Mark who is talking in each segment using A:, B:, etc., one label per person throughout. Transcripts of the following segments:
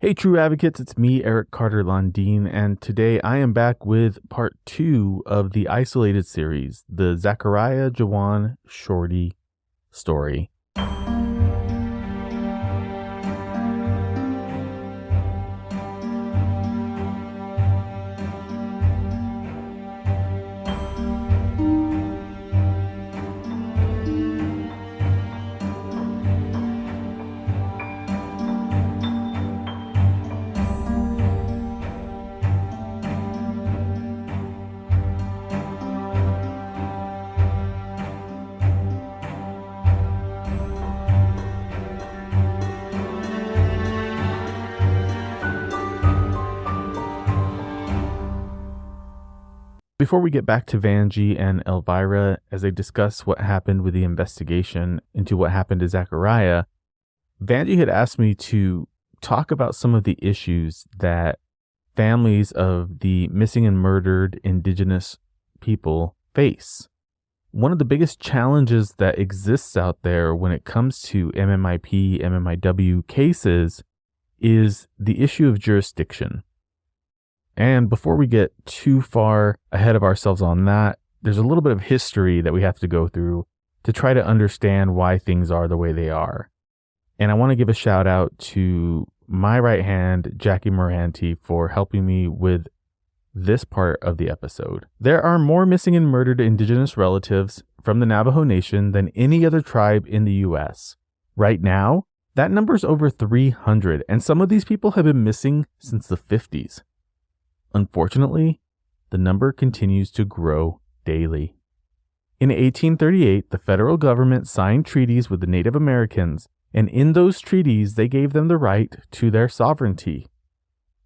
A: Hey, true advocates, it's me, Eric Carter-Landin, and today I am back with part 2 of the Isol8ed series, the Zachariah, Juwaun, Shorty story. Before we get back to Vangie and Elvira, as they discuss what happened with the investigation into what happened to Zachariah, Vangie had asked me to talk about some of the issues that families of the missing and murdered Indigenous people face. One of the biggest challenges that exists out there when it comes to MMIP, MMIW cases is the issue of jurisdiction. And before we get too far ahead of ourselves on that, there's a little bit of history that we have to go through to try to understand why things are the way they are. And I want to give a shout out to my right hand, Jackie Moranti, for helping me with this part of the episode. There are more missing and murdered Indigenous relatives from the Navajo Nation than any other tribe in the U.S. Right now, that number is over 300, and some of these people have been missing since the 50s. Unfortunately, the number continues to grow daily. In 1838, the federal government signed treaties with the Native Americans, and in those treaties, they gave them the right to their sovereignty.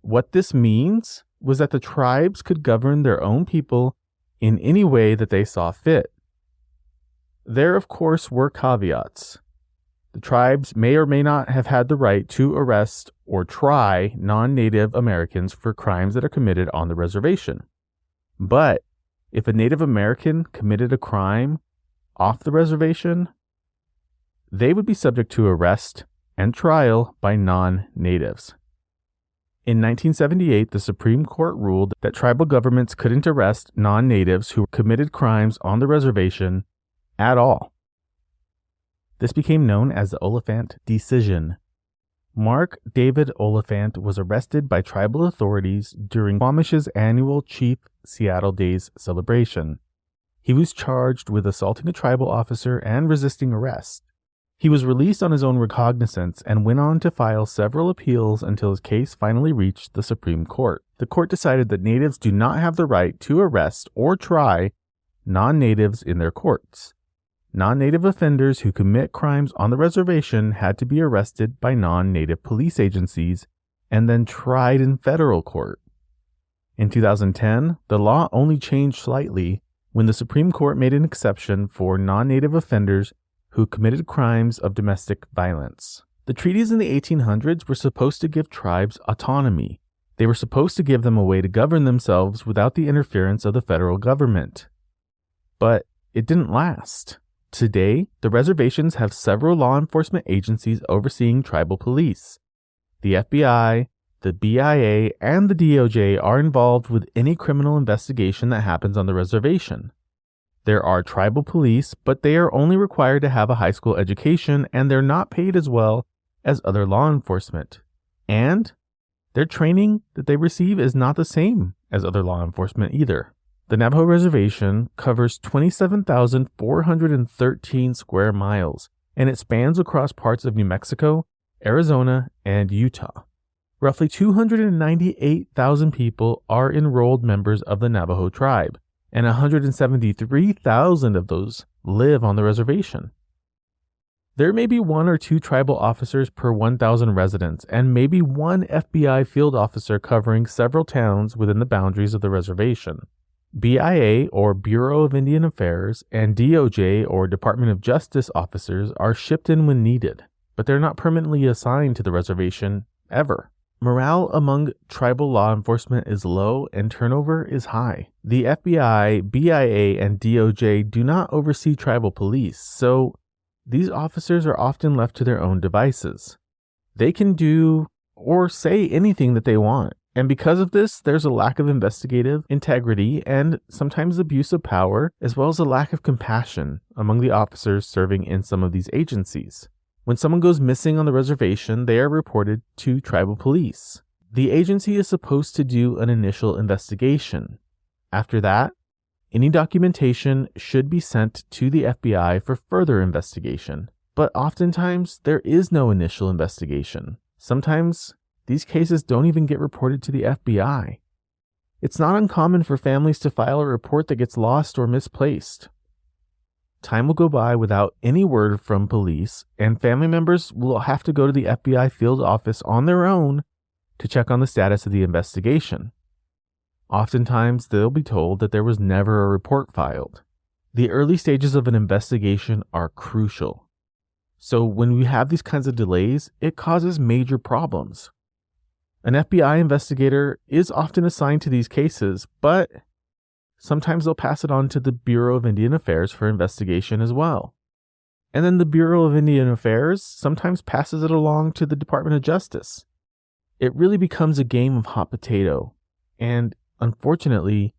A: What this means was that the tribes could govern their own people in any way that they saw fit. There, of course, were caveats. The tribes may or may not have had the right to arrest or try non-Native Americans for crimes that are committed on the reservation. But if a Native American committed a crime off the reservation, they would be subject to arrest and trial by non-natives. In 1978, the Supreme Court ruled that tribal governments couldn't arrest non-natives who committed crimes on the reservation at all. This became known as the Oliphant Decision. Mark David Oliphant was arrested by tribal authorities during Squamish's annual Chief Seattle Days celebration. He was charged with assaulting a tribal officer and resisting arrest. He was released on his own recognizance and went on to file several appeals until his case finally reached the Supreme Court. The court decided that natives do not have the right to arrest or try non-natives in their courts. Non-native offenders who commit crimes on the reservation had to be arrested by non-native police agencies and then tried in federal court. In 2010, the law only changed slightly when the Supreme Court made an exception for non-native offenders who committed crimes of domestic violence. The treaties in the 1800s were supposed to give tribes autonomy. They were supposed to give them a way to govern themselves without the interference of the federal government. But it didn't last. Today, the reservations have several law enforcement agencies overseeing tribal police. The FBI, the BIA, and the DOJ are involved with any criminal investigation that happens on the reservation. There are tribal police, but they are only required to have a high school education, and they're not paid as well as other law enforcement. And their training that they receive is not the same as other law enforcement either. The Navajo Reservation covers 27,413 square miles, and it spans across parts of New Mexico, Arizona, and Utah. Roughly 298,000 people are enrolled members of the Navajo tribe, and 173,000 of those live on the reservation. There may be 1 or 2 tribal officers per 1,000 residents, and maybe 1 FBI field officer covering several towns within the boundaries of the reservation. BIA, or Bureau of Indian Affairs, and DOJ, or Department of Justice officers are shipped in when needed, but they're not permanently assigned to the reservation ever. Morale among tribal law enforcement is low and turnover is high. The FBI, BIA, and DOJ do not oversee tribal police, so these officers are often left to their own devices. They can do or say anything that they want. And because of this, there's a lack of investigative integrity and sometimes abuse of power, as well as a lack of compassion among the officers serving in some of these agencies. When someone goes missing on the reservation, they are reported to tribal police. The agency is supposed to do an initial investigation. After that, any documentation should be sent to the FBI for further investigation. But oftentimes, there is no initial investigation. Sometimes, these cases don't even get reported to the FBI. It's not uncommon for families to file a report that gets lost or misplaced. Time will go by without any word from police, and family members will have to go to the FBI field office on their own to check on the status of the investigation. Oftentimes, they'll be told that there was never a report filed. The early stages of an investigation are crucial. So when we have these kinds of delays, it causes major problems. An FBI investigator is often assigned to these cases, but sometimes they'll pass it on to the Bureau of Indian Affairs for investigation as well. And then the Bureau of Indian Affairs sometimes passes it along to the Department of Justice. It really becomes a game of hot potato. And unfortunately,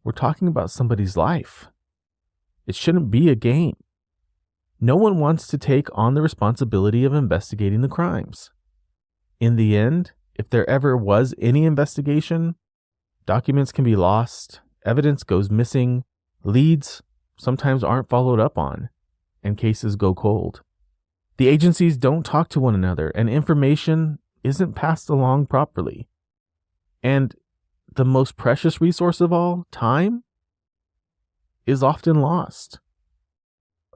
A: we're talking about somebody's life. It shouldn't be a game. No one wants to take on the responsibility of investigating the crimes. In the end, if there ever was any investigation, documents can be lost, evidence goes missing, leads sometimes aren't followed up on, and cases go cold. The agencies don't talk to one another, and information isn't passed along properly. And the most precious resource of all, time, is often lost.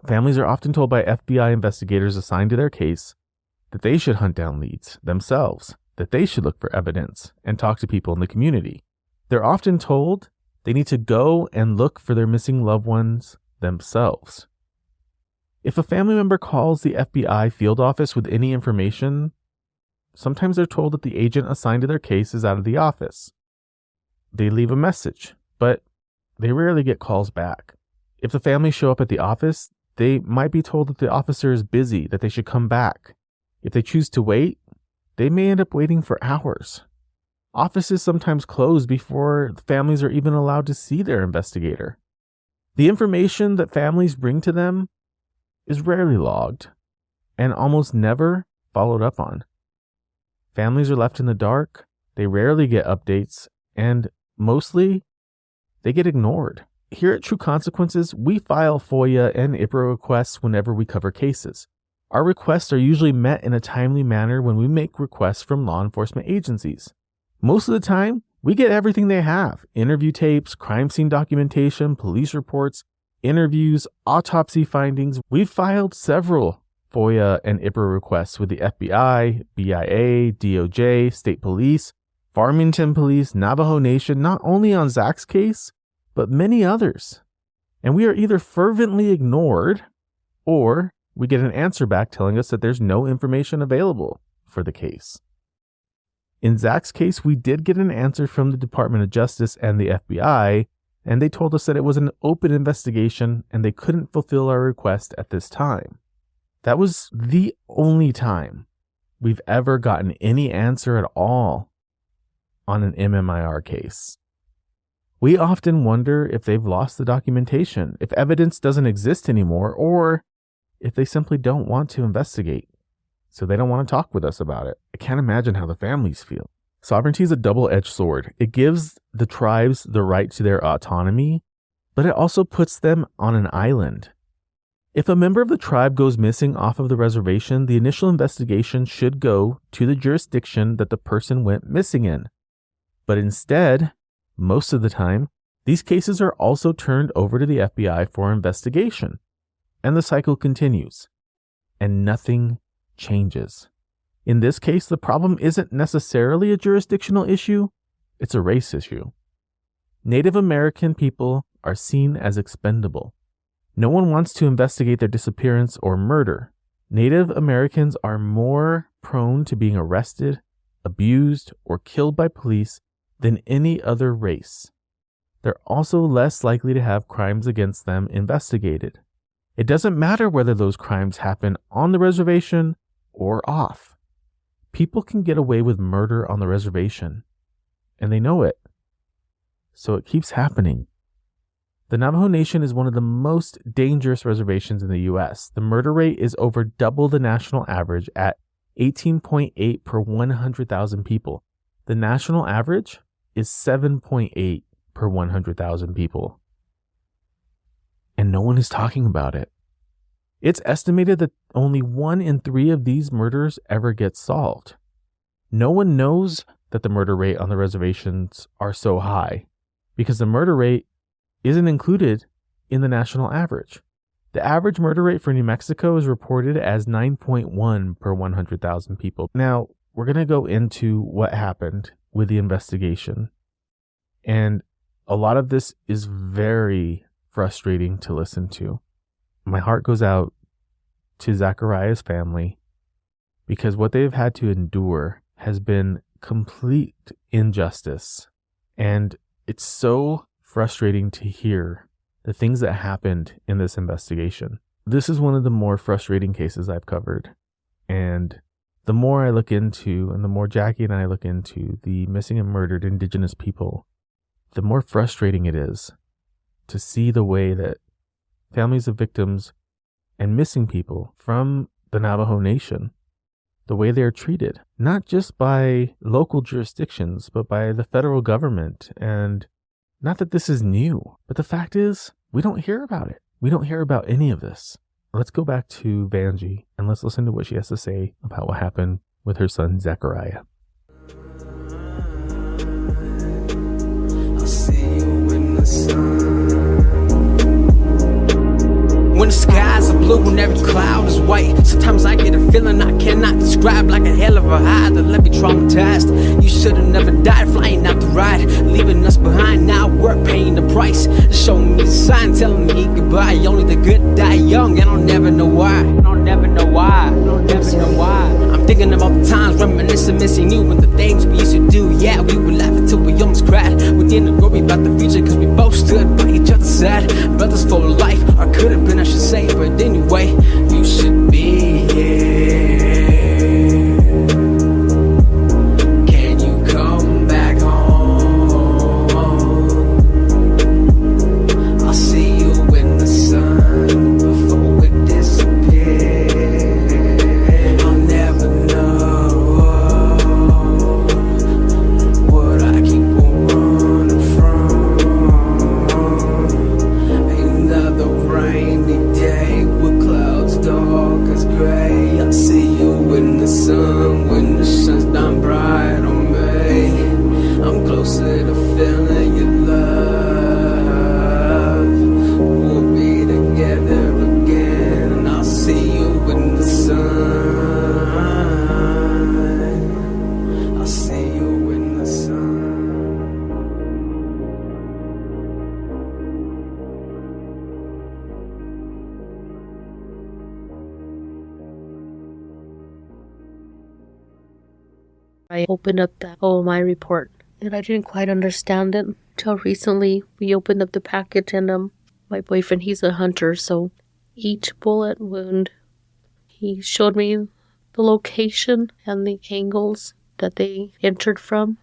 A: Families are often told by FBI investigators assigned to their case that they should hunt down leads themselves, that they should look for evidence and talk to people in the community. They're often told they need to go and look for their missing loved ones themselves. If a family member calls the FBI field office with any information, sometimes they're told that the agent assigned to their case is out of the office. They leave a message, but they rarely get calls back. If the family show up at the office, they might be told that the officer is busy, that they should come back. If they choose to wait, they may end up waiting for hours. Offices sometimes close before the families are even allowed to see their investigator. The information that families bring to them is rarely logged and almost never followed up on. Families are left in the dark, they rarely get updates, and mostly they get ignored. Here at True Consequences, we file FOIA and IPRA requests whenever we cover cases. Our requests are usually met in a timely manner when we make requests from law enforcement agencies. Most of the time, we get everything they have: interview tapes, crime scene documentation, police reports, interviews, autopsy findings. We've filed several FOIA and IPRA requests with the FBI, BIA, DOJ, State Police, Farmington Police, Navajo Nation, not only on Zach's case, but many others. And we are either fervently ignored or we get an answer back telling us that there's no information available for the case. In Zach's case, we did get an answer from the Department of Justice and the FBI, and they told us that it was an open investigation and they couldn't fulfill our request at this time. That was the only time we've ever gotten any answer at all on an MMIR case. We often wonder if they've lost the documentation, if evidence doesn't exist anymore, or if they simply don't want to investigate, so they don't want to talk with us about it. I can't imagine how the families feel. Sovereignty is a double-edged sword. It gives the tribes the right to their autonomy, but it also puts them on an island. If a member of the tribe goes missing off of the reservation, the initial investigation should go to the jurisdiction that the person went missing in. But instead, most of the time, these cases are also turned over to the FBI for investigation. And the cycle continues. And nothing changes. In this case, the problem isn't necessarily a jurisdictional issue, it's a race issue. Native American people are seen as expendable. No one wants to investigate their disappearance or murder. Native Americans are more prone to being arrested, abused, or killed by police than any other race. They're also less likely to have crimes against them investigated. It doesn't matter whether those crimes happen on the reservation or off. People can get away with murder on the reservation, and they know it. So it keeps happening. The Navajo Nation is one of the most dangerous reservations in the U.S. The murder rate is over double the national average at 18.8 per 100,000 people. The national average is 7.8 per 100,000 people. And no one is talking about it. It's estimated that only 1 in 3 of these murders ever gets solved. No one knows that the murder rate on the reservations are so high because the murder rate isn't included in the national average. The average murder rate for New Mexico is reported as 9.1 per 100,000 people. Now, we're going to go into what happened with the investigation. And a lot of this is very frustrating to listen to. My heart goes out to Zachariah's family because what they've had to endure has been complete injustice. And it's so frustrating to hear the things that happened in this investigation. This is one of the more frustrating cases I've covered. And the more I look into, and the more Jackie and I look into the missing and murdered Indigenous people, the more frustrating it is to see the way that families of victims and missing people from the Navajo Nation, the way they are treated, not just by local jurisdictions, but by the federal government. And not that this is new, but the fact is, we don't hear about it. We don't hear about any of this. Let's go back to Vangie and let's listen to what she has to say about what happened with her son, Zachariah.
B: I'll see you in the sun. When the skies are blue and every cloud is white, sometimes I get a feeling I cannot describe, like a hell of a high that left me traumatized. You should have never died, flying out the ride, leaving us behind. Now we're paying the price. Showing me the sign, telling me goodbye. Only the good die young, and I'll never know why. I'll never know why. I'll never know why. I'm thinking about the times, reminiscing, missing you, and the things we used to do. Yeah, we would laugh until we almost cried. We didn't worry about the future, cause we both stood by each other's side. Brothers for life, or could have been, I should say. But anyway, you should be here. Can you come back home? I'll see you in the sun before we disappear. I'll never know what I keep on running from. Another rainy day with clouds dark as gray. I'll see you in the sun when the sun's down bright on me. I'm closer to feeling your love. We'll be together again, and I'll see you in the sun. I'll see you in the sun.
C: I opened up the OMI report and I didn't quite understand it until recently. We opened up the package and my boyfriend, he's a hunter, so each bullet wound, he showed me the location and the angles that they entered from.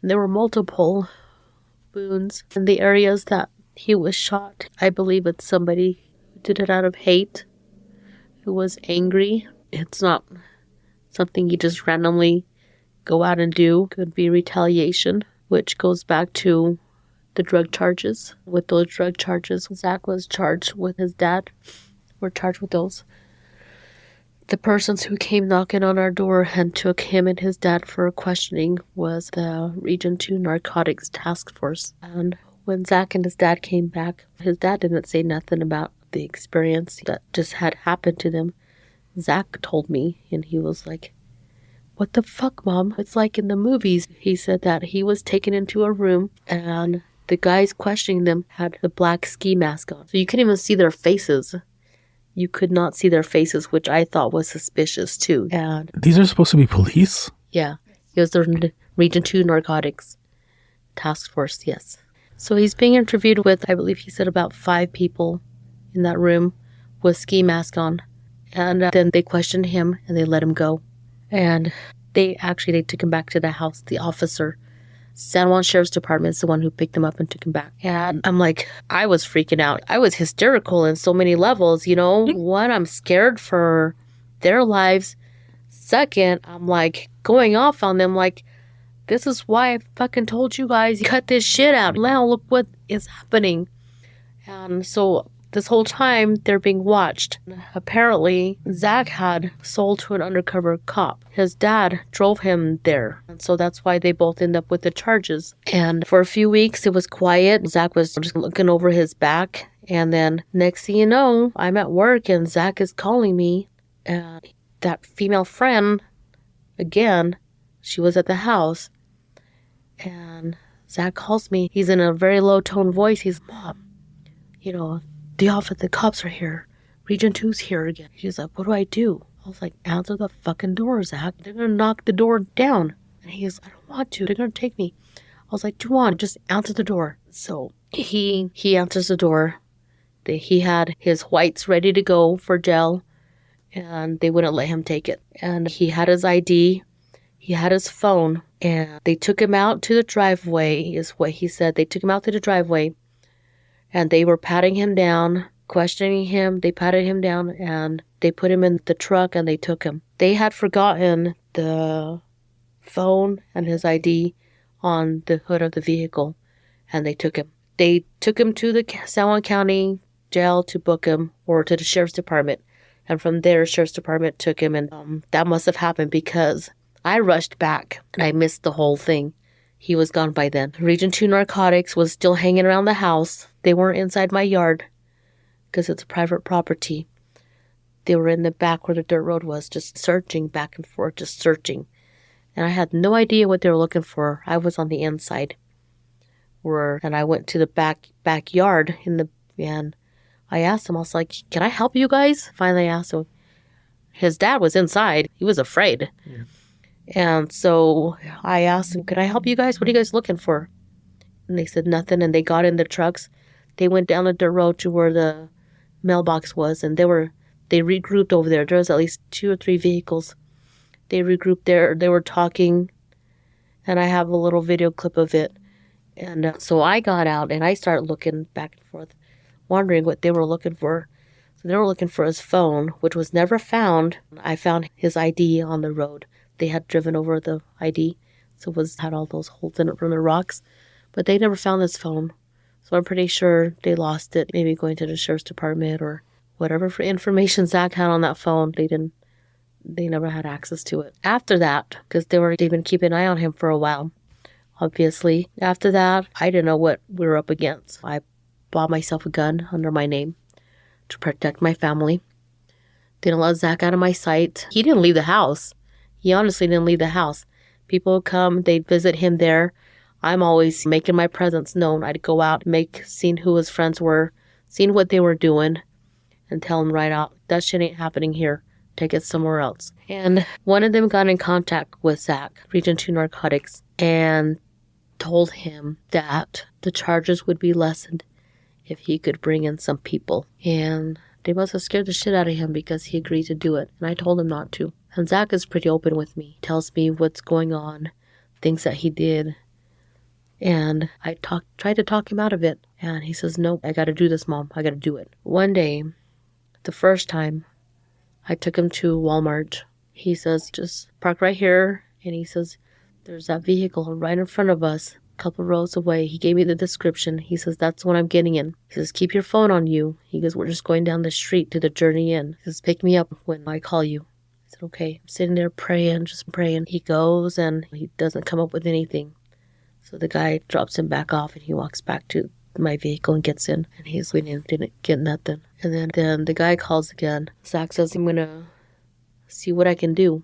C: And there were multiple wounds in the areas that he was shot. I believe it's somebody who did it out of hate, who was angry. It's not something you just randomly go out and do. Could be retaliation, which goes back to the drug charges. With those drug charges, Zach was charged with his dad. We're charged with those. The persons who came knocking on our door and took him and his dad for questioning was the Region 2 Narcotics Task Force. And when Zach and his dad came back, his dad didn't say nothing about the experience that just had happened to them. Zach told me, and he was like, "What the fuck, Mom? It's like in the movies." He said that he was taken into a room and the guys questioning them had the black ski mask on. So you couldn't even see their faces. You could not see their faces, which I thought was suspicious too. And
A: These are supposed to be police?
C: yeah, it was the Region 2 Narcotics Task Force, yes. So he's being interviewed with, I believe he said about 5 people in that room with ski mask on. And then they questioned him and they let him go. And they took him back to the house. The officer, San Juan Sheriff's Department, is the one who picked him up and took him back. And I'm like, I was freaking out. I was hysterical in so many levels, you know. One, I'm scared for their lives. Second, I'm like going off on them like, this is why I fucking told you guys, cut this shit out. Now look what is happening. And so this whole time, they're being watched. Apparently, Zach had sold to an undercover cop. His dad drove him there. And so that's why they both end up with the charges. And for a few weeks, it was quiet. Zach was just looking over his back. And then next thing you know, I'm at work and Zach is calling me. And that female friend, again, she was at the house. And Zach calls me. He's in a very low tone voice. He's, Mom, you know, the cops are here. Region 2's here again. He's like, what do I do? I was like, answer the fucking door, Zach. They're going to knock the door down. And he's, I don't want to. They're going to take me. I was like, Juwaun, just answer the door. So he answers the door. He had his whites ready to go for jail, and they wouldn't let him take it. And he had his ID. He had his phone. And they took him out to the driveway, is what he said. They took him out to the driveway. And they were patting him down, questioning him. They patted him down and they put him in the truck and they took him. They had forgotten the phone and his ID on the hood of the vehicle and they took him. They took him to the San Juan County jail to book him, or to the Sheriff's Department. And from there, Sheriff's Department took him, and that must have happened because I rushed back and I missed the whole thing. He was gone by then. Region 2 narcotics was still hanging around the house. They weren't inside my yard because it's a private property. They were in the back where the dirt road was, just searching back and forth, just searching. And I had no idea what they were looking for. I was on the inside. And I went to the backyard and I asked him, I was like, can I help you guys? Finally I asked him. His dad was inside. He was afraid. Yeah. And so I asked them, could I help you guys? What are you guys looking for? And they said nothing. And they got in the trucks. They went down the dirt road to where the mailbox was. And they regrouped over there. There was at least 2 or 3 vehicles. They regrouped there. They were talking. And I have a little video clip of it. And so I got out and I started looking back and forth, wondering what they were looking for. So they were looking for his phone, which was never found. I found his ID on the road. They had driven over the ID, so it had all those holes in it from the rocks. But they never found his phone. So I'm pretty sure they lost it, maybe going to the Sheriff's Department or whatever for information Zach had on that phone. They never had access to it. After that, because they've been keeping an eye on him for a while, obviously. After that, I didn't know what we were up against. I bought myself a gun under my name to protect my family. Didn't let Zach out of my sight. He didn't leave the house. He honestly didn't leave the house. People would come, they'd visit him there. I'm always making my presence known. I'd go out, seeing who his friends were, seeing what they were doing, and tell them right out, that shit ain't happening here. Take it somewhere else. And one of them got in contact with Zach, Region 2 Narcotics, and told him that the charges would be lessened if he could bring in some people. And they must have scared the shit out of him because he agreed to do it. And I told him not to. And Zach is pretty open with me. He tells me what's going on, things that he did. And I tried to talk him out of it. And he says, no, I got to do this, Mom. I got to do it. One day, the first time, I took him to Walmart. He says, just park right here. And he says, there's that vehicle right in front of us, a couple rows away. He gave me the description. He says, that's what I'm getting in. He says, keep your phone on you. He goes, we're just going down the street to the Journey Inn. He says, pick me up when I call you. I said, okay. I'm sitting there praying, just praying. He goes and he doesn't come up with anything. So the guy drops him back off and he walks back to my vehicle and gets in. And he's waiting, didn't get nothing. And then the guy calls again. Zach says, I'm going to see what I can do.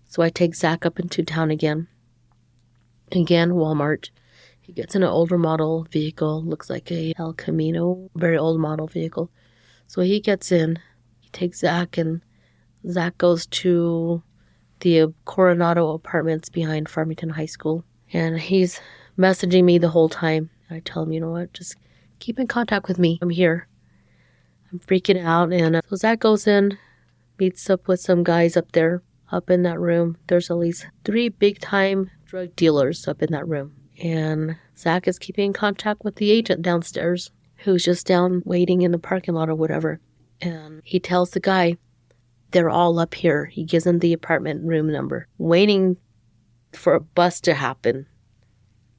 C: So I take Zach up into town again. Again, Walmart. He gets in an older model vehicle. Looks like a El Camino. Very old model vehicle. So he gets in. He takes Zach and Zach goes to the Coronado apartments behind Farmington High School. And he's messaging me the whole time. I tell him, you know what, just keep in contact with me. I'm here. I'm freaking out. And so Zach goes in, meets up with some guys up there, up in that room. There's at least 3 big-time drug dealers up in that room. And Zach is keeping in contact with the agent downstairs, who's just down waiting in the parking lot or whatever. And he tells the guy, they're all up here. He gives him the apartment room number, waiting for a bust to happen.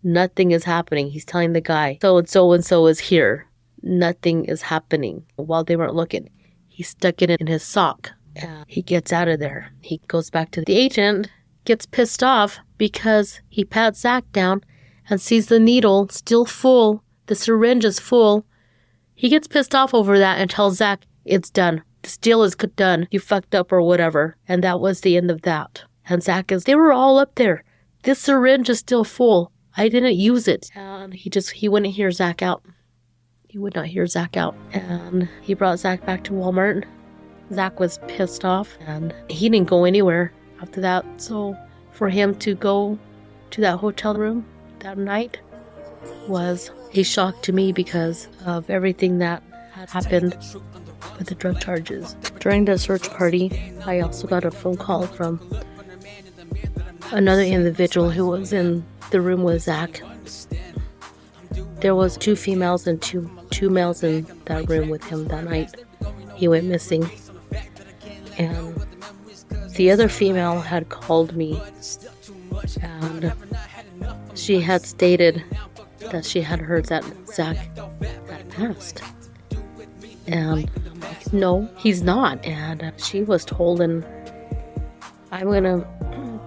C: Nothing is happening. He's telling the guy, so and so is here. Nothing is happening. While they weren't looking, he stuck it in his sock. And he gets out of there. He goes back to the agent, gets pissed off because he pats Zach down and sees the needle still full. The syringe is full. He gets pissed off over that and tells Zach, it's done. This deal is do You fucked up or whatever. And that was the end of that. And Zach they were all up there. This syringe is still full. I didn't use it. And he wouldn't hear Zach out. He would not hear Zach out. And he brought Zach back to Walmart. Zach was pissed off and he didn't go anywhere after that. So for him to go to that hotel room that night was a shock to me because of everything that had happened with the drug charges. During the search party, I also got a phone call from another individual who was in the room with Zach. There was 2 females and two males in that room with him that night. He went missing. And the other female had called me and she had stated that she had heard that Zach had passed. And I'm like, no, he's not. And she was told, and I'm going to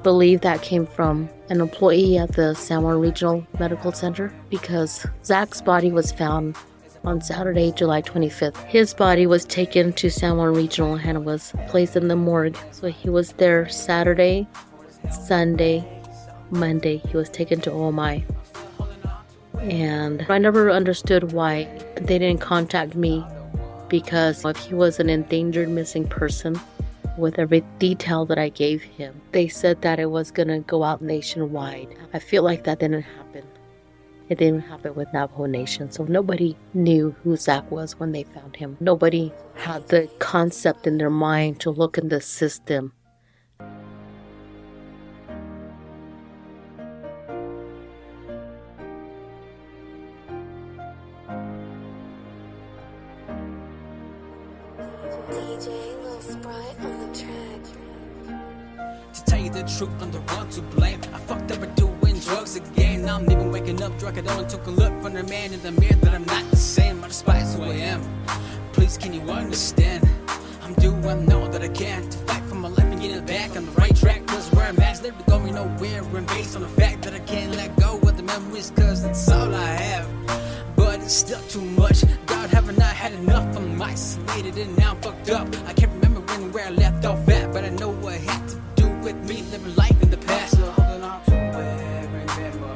C: believe that came from an employee at the San Juan Regional Medical Center, because Zach's body was found on Saturday, July 25th. His body was taken to San Juan Regional and was placed in the morgue. So he was there Saturday, Sunday, Monday. He was taken to OMI. And I never understood why they didn't contact me, because if he was an endangered missing person, with every detail that I gave him, they said that it was going to go out nationwide. I feel like that didn't happen. It didn't happen with Navajo Nation, so nobody knew who Zach was when they found him. Nobody had the concept in their mind to look in the system.
B: To tell you the truth, I'm the one to blame. I fucked up by doing drugs again. Now I'm even waking up drunk. I don't took a look from the man in the mirror that I'm not the same. I despise who I am. Please, can you understand? I'm doing all that I can to fight for my life and get it back on the right track. Cause where I'm at's never going nowhere. And based on the fact that I can't let go of the memories, cause that's all I have. But it's still too much. God, haven't I had enough? I'm isolated and now I'm fucked up. I can't remember where I left off at, but I know what had to do with me living life in the past. So holding on to every memory,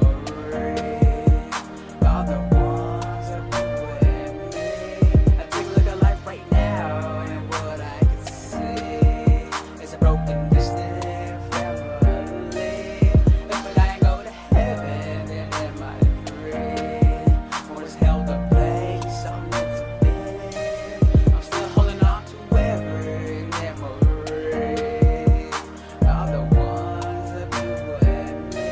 B: all the ones that were with me. I take a look at life right now, and what I can see is a broken, distant family. If I go to heaven, then am I free? Or is hell the place I'm meant to be? I'm still holding on to every memory, all the ones that were with me.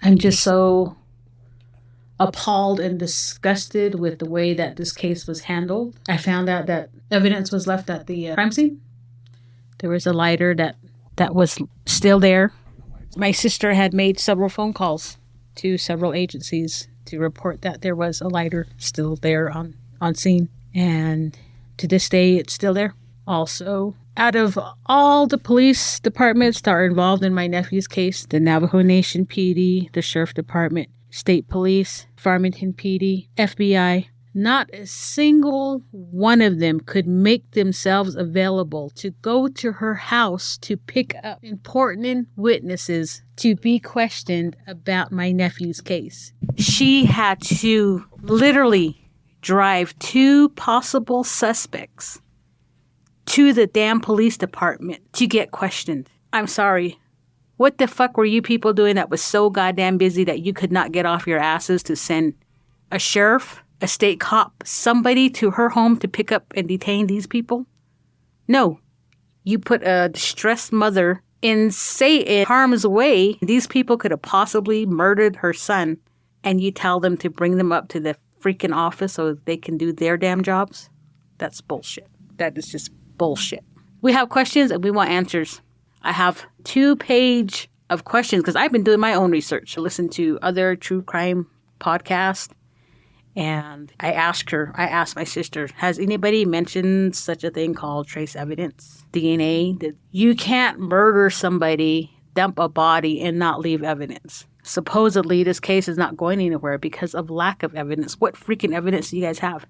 D: I'm just so appalled and disgusted with the way that this case was handled. I found out that evidence was left at the crime scene. There was a lighter that was still there. My sister had made several phone calls to several agencies to report that there was a lighter still there on scene. And to this day, it's still there. Also, out of all the police departments that are involved in my nephew's case, the Navajo Nation PD, the Sheriff Department, State Police, Farmington PD, FBI, not a single one of them could make themselves available to go to her house to pick up important witnesses to be questioned about my nephew's case. She had to literally drive 2 possible suspects to the damn police department to get questioned. I'm sorry. What the fuck were you people doing that was so goddamn busy that you could not get off your asses to send a sheriff, a state cop, somebody to her home to pick up and detain these people? No. You put a distressed mother in harm's way. These people could have possibly murdered her son, and you tell them to bring them up to the freaking office so they can do their damn jobs? That's bullshit. That is just bullshit. We have questions and we want answers. I have 2-page of questions because I've been doing my own research. I listened to other true crime podcasts, and I asked my sister, has anybody mentioned such a thing called trace evidence, DNA? That you can't murder somebody, dump a body, and not leave evidence. Supposedly, this case is not going anywhere because of lack of evidence. What freaking evidence do you guys have?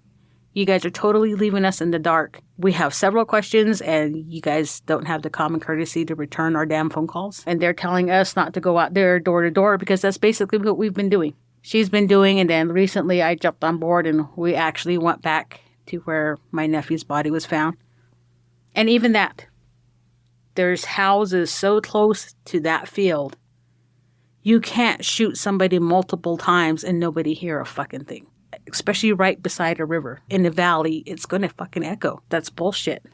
D: You guys are totally leaving us in the dark. We have several questions, and you guys don't have the common courtesy to return our damn phone calls. And they're telling us not to go out there door to door because that's basically what we've been doing. She's been doing, and then recently I jumped on board, and we actually went back to where my nephew's body was found. And even that, there's houses so close to that field, you can't shoot somebody multiple times and nobody hear a fucking thing. Especially right beside a river. In the valley, it's going to fucking echo. That's bullshit.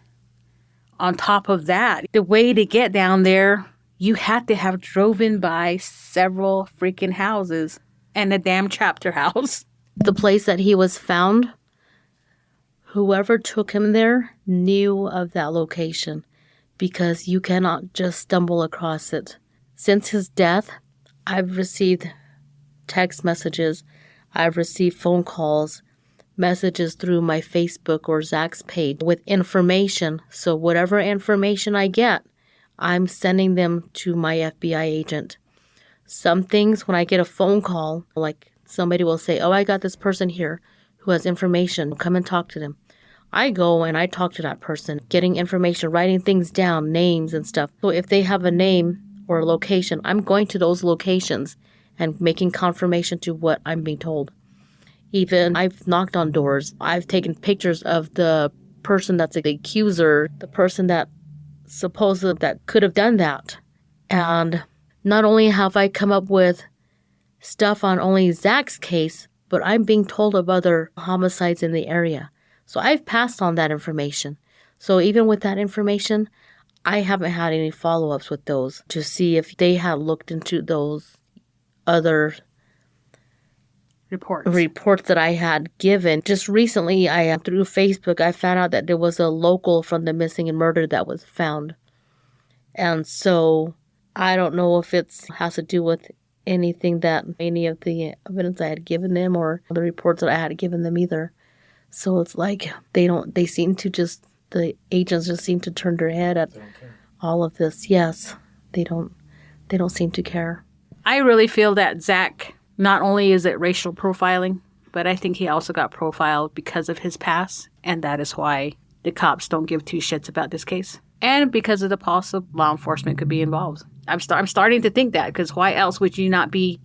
D: On top of that, the way to get down there, you had to have driven by several freaking houses and a damn chapter house.
C: The place that he was found, whoever took him there knew of that location because you cannot just stumble across it. Since his death, I've received text messages, I've received phone calls, messages through my Facebook or Zach's page with information. So whatever information I get, I'm sending them to my FBI agent. Some things, when I get a phone call, like somebody will say, oh, I got this person here who has information. Come and talk to them. I go and I talk to that person, getting information, writing things down, names and stuff. So if they have a name or a location, I'm going to those locations and making confirmation to what I'm being told. Even I've knocked on doors. I've taken pictures of the person that's the accuser, the person that supposedly that could have done that. And not only have I come up with stuff on only Zach's case, but I'm being told of other homicides in the area. So I've passed on that information. So even with that information, I haven't had any follow-ups with those to see if they had looked into those other reports that I had given. Just recently, through Facebook, I found out that there was a local from the missing and murder that was found. And so I don't know if it has to do with anything that any of the evidence I had given them or the reports that I had given them either. So it's like the agents just seem to turn their head at all of this. Yes, they don't seem to care.
D: I really feel that Zach, not only is it racial profiling, but I think he also got profiled because of his past, and that is why the cops don't give two shits about this case. And because of the possible law enforcement could be involved. I'm starting to think that, because why else would you not be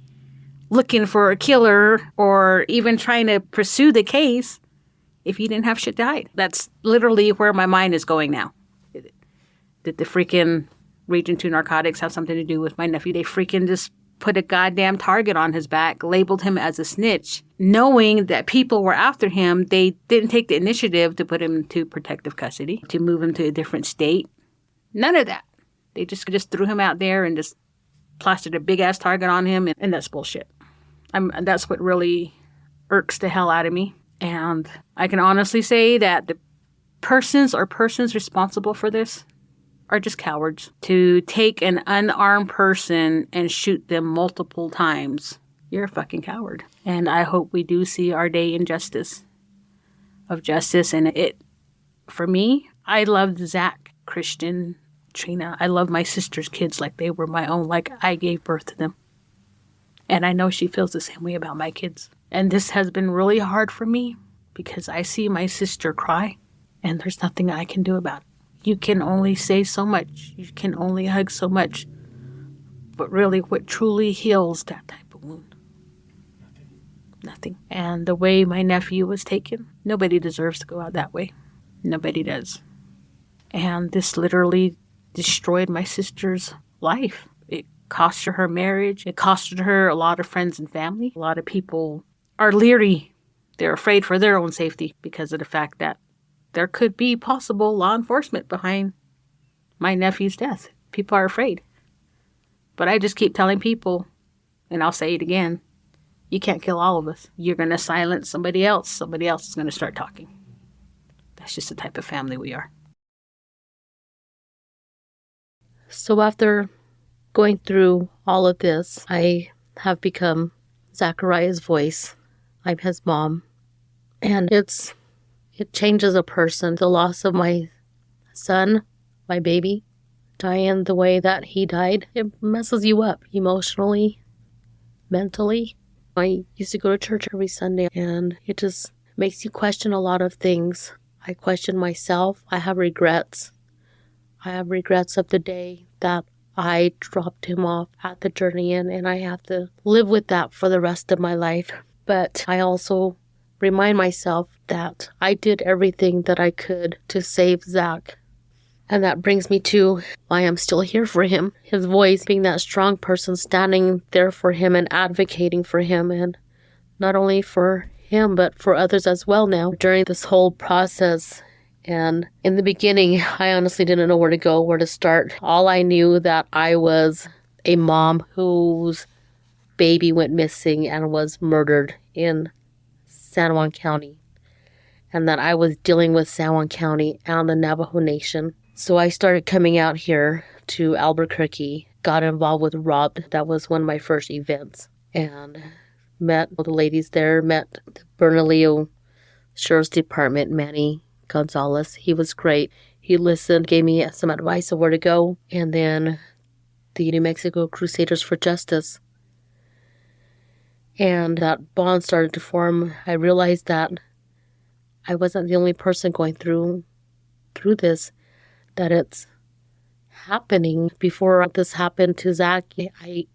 D: looking for a killer or even trying to pursue the case if you didn't have shit to hide? That's literally where my mind is going now. Did the freaking Region 2 narcotics have something to do with my nephew? They freaking just put a goddamn target on his back, labeled him as a snitch, knowing that people were after him. They didn't take the initiative to put him into protective custody, to move him to a different state. None of that. They just threw him out there and just plastered a big-ass target on him, and that's bullshit. That's what really irks the hell out of me. And I can honestly say that the persons responsible for this are just cowards. To take an unarmed person and shoot them multiple times, you're a fucking coward. And I hope we do see our day of justice. And for me, I loved Zach, Christian, Trina. I love my sister's kids like they were my own, like I gave birth to them. And I know she feels the same way about my kids. And this has been really hard for me because I see my sister cry and there's nothing I can do about it. You can only say so much. You can only hug so much. But really, what truly heals that type of wound? Nothing. And the way my nephew was taken, nobody deserves to go out that way. Nobody does. And this literally destroyed my sister's life. It cost her marriage. It costed her a lot of friends and family. A lot of people are leery. They're afraid for their own safety because of the fact that there could be possible law enforcement behind my nephew's death. People are afraid. But I just keep telling people, and I'll say it again, you can't kill all of us. You're going to silence somebody else. Somebody else is going to start talking. That's just the type of family we are.
C: So after going through all of this, I have become Zachariah's voice. I'm his mom. And it changes a person. The loss of my son, my baby, dying the way that he died, it messes you up emotionally, mentally. I used to go to church every Sunday, and it just makes you question a lot of things. I question myself. I have regrets. I have regrets of the day that I dropped him off at the Journey Inn, and I have to live with that for the rest of my life. But I also remind myself that I did everything that I could to save Zach. And that brings me to why I'm still here for him. His voice, being that strong person, standing there for him and advocating for him, and not only for him, but for others as well now during this whole process. And in the beginning, I honestly didn't know where to go, where to start. All I knew that I was a mom whose baby went missing and was murdered in San Juan County, and that I was dealing with San Juan County and the Navajo Nation. So I started coming out here to Albuquerque, got involved with Rob. That was one of my first events, and met the ladies there, met the Bernalillo Sheriff's Department, Manny Gonzalez. He was great. He listened, gave me some advice of where to go, and then the New Mexico Crusaders for Justice. And that bond started to form. I realized that I wasn't the only person going through this, that it's happening. Before this happened to Zach, I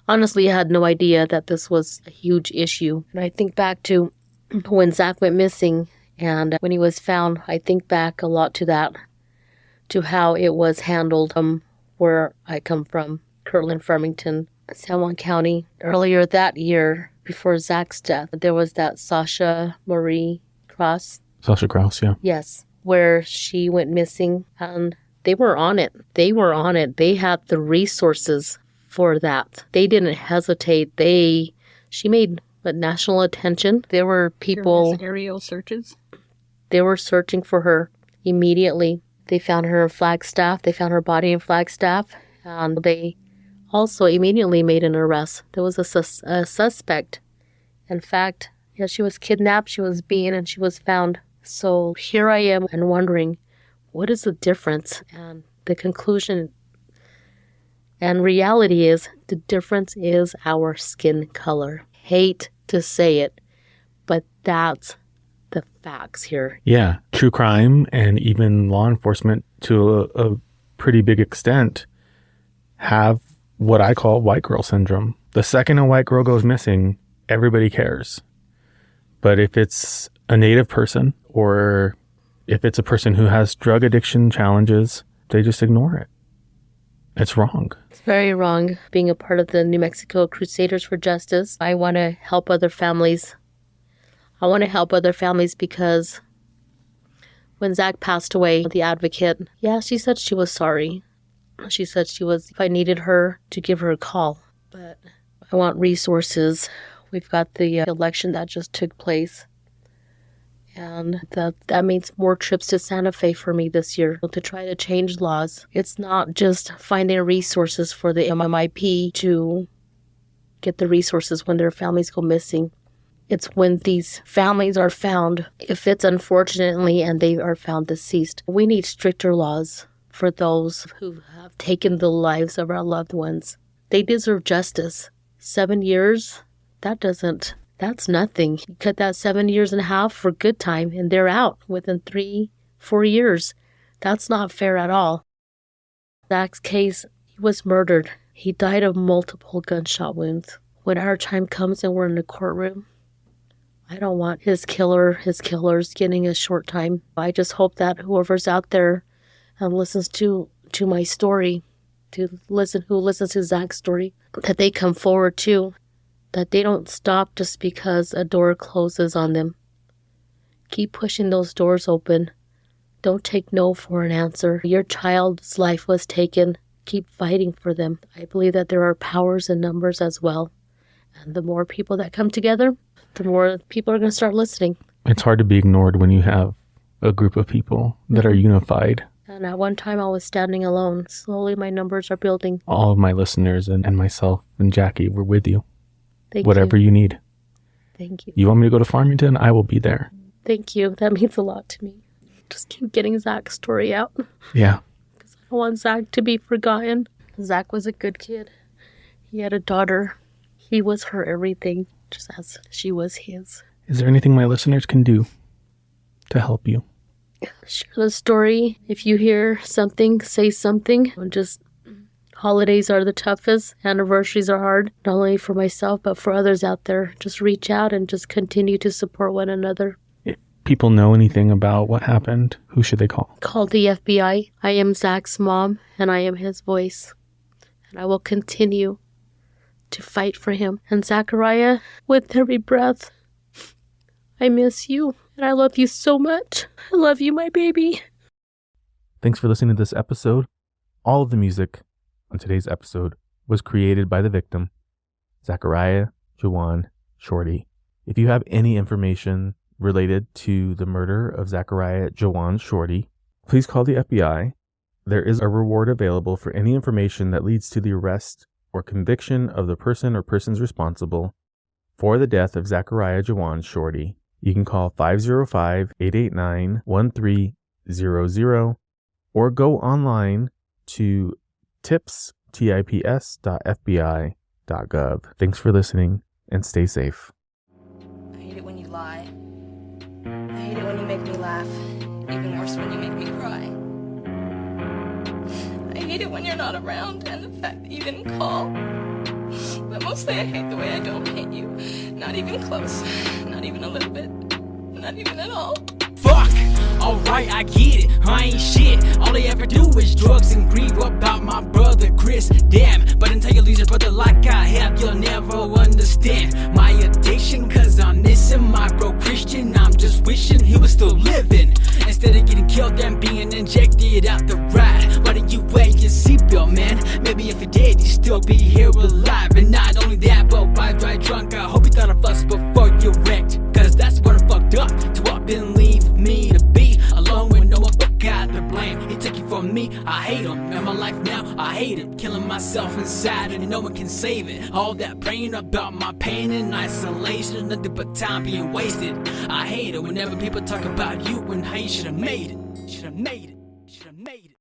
C: honestly had no idea that this was a huge issue. And I think back to when Zach went missing and when he was found, I think back a lot to that, to how it was handled where I come from, Kirtland, Farmington, San Juan County. Earlier that year, before Zach's death, there was that Sasha Marie Cross.
A: Sasha Krause, yeah.
C: Yes, where she went missing, and they were on it. They were on it. They had the resources for that. They didn't hesitate. She made national attention. There were people.
D: There was aerial searches.
C: They were searching for her immediately. They found her in Flagstaff. They found her body in Flagstaff, and they also immediately made an arrest. There was a suspect. In fact, yeah, she was kidnapped, she was beaten, and she was found. So here I am and wondering, what is the difference? And the conclusion and reality is, the difference is our skin color. Hate to say it, but that's the facts here.
A: Yeah, true crime and even law enforcement to a pretty big extent have what I call white girl syndrome. The second a white girl goes missing, everybody cares. But if it's a Native person or if it's a person who has drug addiction challenges, they just ignore it. It's wrong.
C: It's very wrong. Being a part of the New Mexico Crusaders for Justice, I want to help other families. I want to help other families because when Zach passed away, the advocate, she said she was sorry. She said if I needed her, to give her a call. But I want resources. We've got the election that just took place. And that means more trips to Santa Fe for me this year to try to change laws. It's not just finding resources for the MMIP to get the resources when their families go missing. It's when these families are found, if it's unfortunately and they are found deceased. We need stricter laws for those who have taken the lives of our loved ones. They deserve justice. 7 years, that's nothing. You cut that 7 years and a half for good time and they're out within 3-4 years. That's not fair at all. Zach's case, he was murdered. He died of multiple gunshot wounds. When our time comes and we're in the courtroom, I don't want his killers getting a short time. I just hope that whoever's out there and listens to my story, who listens to Zach's story, that they come forward too, that they don't stop just because a door closes on them. Keep pushing those doors open. Don't take no for an answer. Your child's life was taken. Keep fighting for them. I believe that there are powers in numbers as well. And the more people that come together, the more people are going to start listening.
A: It's hard to be ignored when you have a group of people that are unified.
C: And at one time I was standing alone. Slowly my numbers are building.
A: All of my listeners and myself and Jackie, we're with you.
C: Whatever
A: you need.
C: Thank you.
A: You want me to go to Farmington? I will be there.
C: Thank you. That means a lot to me. Just keep getting Zach's story out.
A: Yeah.
C: Because I don't want Zach to be forgotten. Zach was a good kid. He had a daughter. He was her everything, just as she was his.
A: Is there anything my listeners can do to help you?
C: Share the story. If you hear something, say something. Just holidays are the toughest. Anniversaries are hard, not only for myself, but for others out there. Just reach out and just continue to support one another.
A: If people know anything about what happened, who should they call?
C: Call the FBI. I am Zach's mom, and I am his voice. And I will continue to fight for him. And Zachariah, with every breath, I miss you. And I love you so much. I love you, my baby. Thanks for listening to this episode. All of the music on today's episode was created by the victim, Zachariah, Juwaun, Shorty. If you have any information related to the murder of Zachariah, Juwaun, Shorty, please call the FBI. There is a reward available for any information that leads to the arrest or conviction of the person or persons responsible for the death of Zachariah, Juwaun, Shorty. You can call 505-889-1300 or go online to tips.fbi.gov. Thanks for listening and stay safe.
E: I hate it when you lie. I hate it when you make me laugh. Even worse when you make me cry. I hate it when you're not around and the fact that you didn't call. But mostly I hate the way I don't hate you. Not even close. Not even a little bit. Not even at all.
B: Fuck! Alright, I get it, I ain't shit. All they ever do is drugs and grieve about my brother Chris. Damn, but until you lose your brother like I have, you'll never understand my addiction. Cause I'm missing my bro Christian. I'm just wishing he was still living instead of getting killed and being injected out the ride. Why did you wear your seatbelt, man? Maybe if you did, you'd still be here alive. And not only that, but why drive drunk? I hope you thought of us before you wrecked. Cause that's what I fucked up to up and leave me to be alone with no one but God to blame. He took you from me, I hate him. And my life now, I hate him. Killing myself inside and no one can save it. All that praying about my pain and isolation, nothing but time being wasted. I hate it whenever people talk about you and how you should have made it. Should have made it. Should have made it.